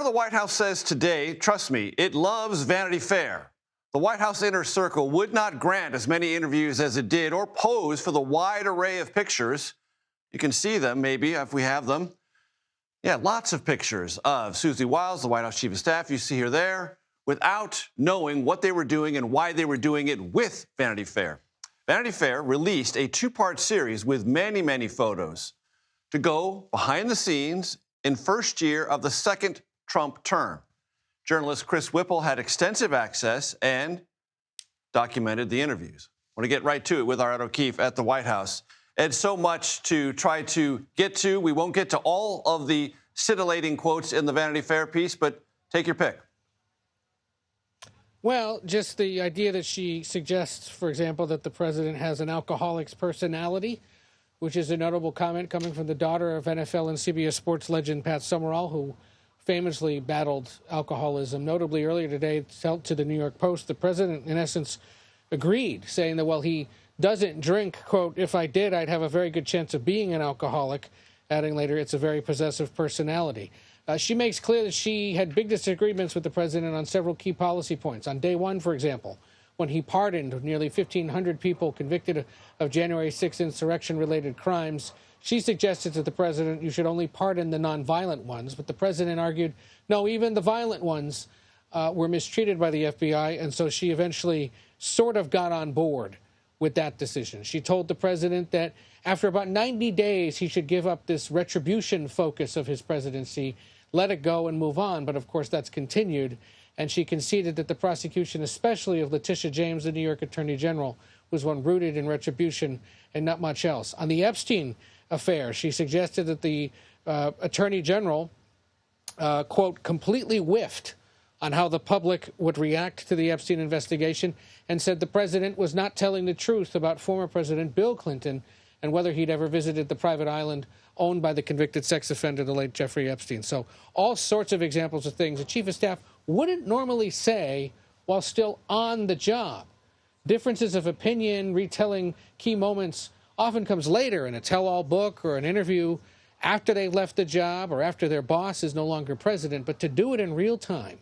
Whatever the White House says today, trust me, it loves Vanity Fair. The White House inner circle would not grant as many interviews as it did or pose for the wide array of pictures. You can see them, maybe, if we have them. Yeah, lots of pictures of Susie Wiles, the White House chief of staff, you see her there, without knowing what they were doing and why they were doing it with Vanity Fair. Vanity Fair released a two-part series with many, many photos to go behind the scenes in first year of the second Trump term. Journalist Chris Whipple had extensive access and documented the interviews. I want to get right to it with our Ed O'Keefe at the White House. Ed, so much to try to get to. We won't get to all of the scintillating quotes in the Vanity Fair piece, but take your pick. Well, just the idea that she suggests, for example, that the president has an alcoholic's personality, which is a notable comment coming from the daughter of NFL and CBS Sports legend Pat Summerall, who famously battled alcoholism. Notably, earlier today, to the New York Post, the president, in essence, agreed, saying that, well, he doesn't drink, quote, if I did, I'd have a very good chance of being an alcoholic, adding later, it's a very possessive personality. She makes clear that she had big disagreements with the president on several key policy points. On day one, for example, when he pardoned nearly 1,500 people convicted of January 6th insurrection-related crimes, she suggested to the president you should only pardon the nonviolent ones. But the president argued, no, even the violent ones were mistreated by the FBI, and so she eventually sort of got on board with that decision. She told the president that after about 90 days, he should give up this retribution focus of his presidency, let it go and move on. But of course, that's continued. And she conceded that the prosecution, especially of Letitia James, the New York Attorney General, was one rooted in retribution and not much else. On the Epstein affair, she suggested that the Attorney General, quote, completely whiffed on how the public would react to the Epstein investigation and said the president was not telling the truth about former President Bill Clinton and whether he'd ever visited the private island owned by the convicted sex offender, the late Jeffrey Epstein. So all sorts of examples of things the chief of staff wouldn't normally say while still on the job. Differences of opinion, retelling key moments often comes later in a tell-all book or an interview after they've left the job or after their boss is no longer president. But to do it in real time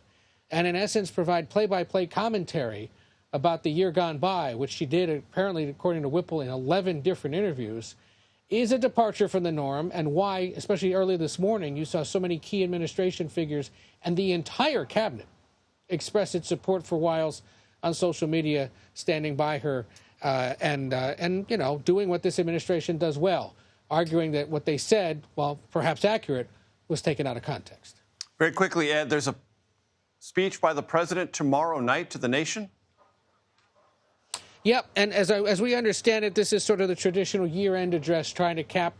and in essence provide play-by-play commentary about the year gone by, which she did apparently, according to Whipple, in 11 different interviews, is a departure from the norm, and why, especially early this morning, you saw so many key administration figures and the entire cabinet express its support for Wiles on social media, standing by her and you know, doing what this administration does well, arguing that what they said, while perhaps accurate, was taken out of context. Very quickly, Ed, there's a speech by the president tomorrow night to the nation. Yep, and as we understand it, this is sort of the traditional year-end address, trying to cap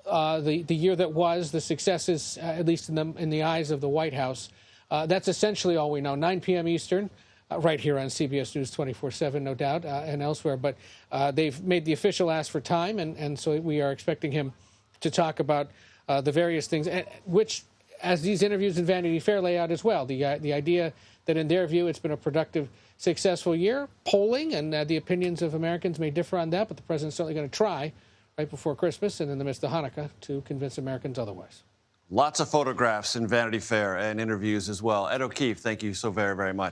the year that was, the successes, at least in the eyes of the White House. That's essentially all we know. 9 p.m. Eastern, right here on CBS News 24/7, no doubt, and elsewhere. But they've made the official ask for time, and so we are expecting him to talk about the various things, which, as these interviews in Vanity Fair lay out as well, the idea that in their view it's been a productive, successful year. Polling and the opinions of Americans may differ on that, but the president's certainly going to try right before Christmas and in the midst of Hanukkah to convince Americans otherwise. Lots of photographs in Vanity Fair and interviews as well. Ed O'Keefe, thank you so very, very much.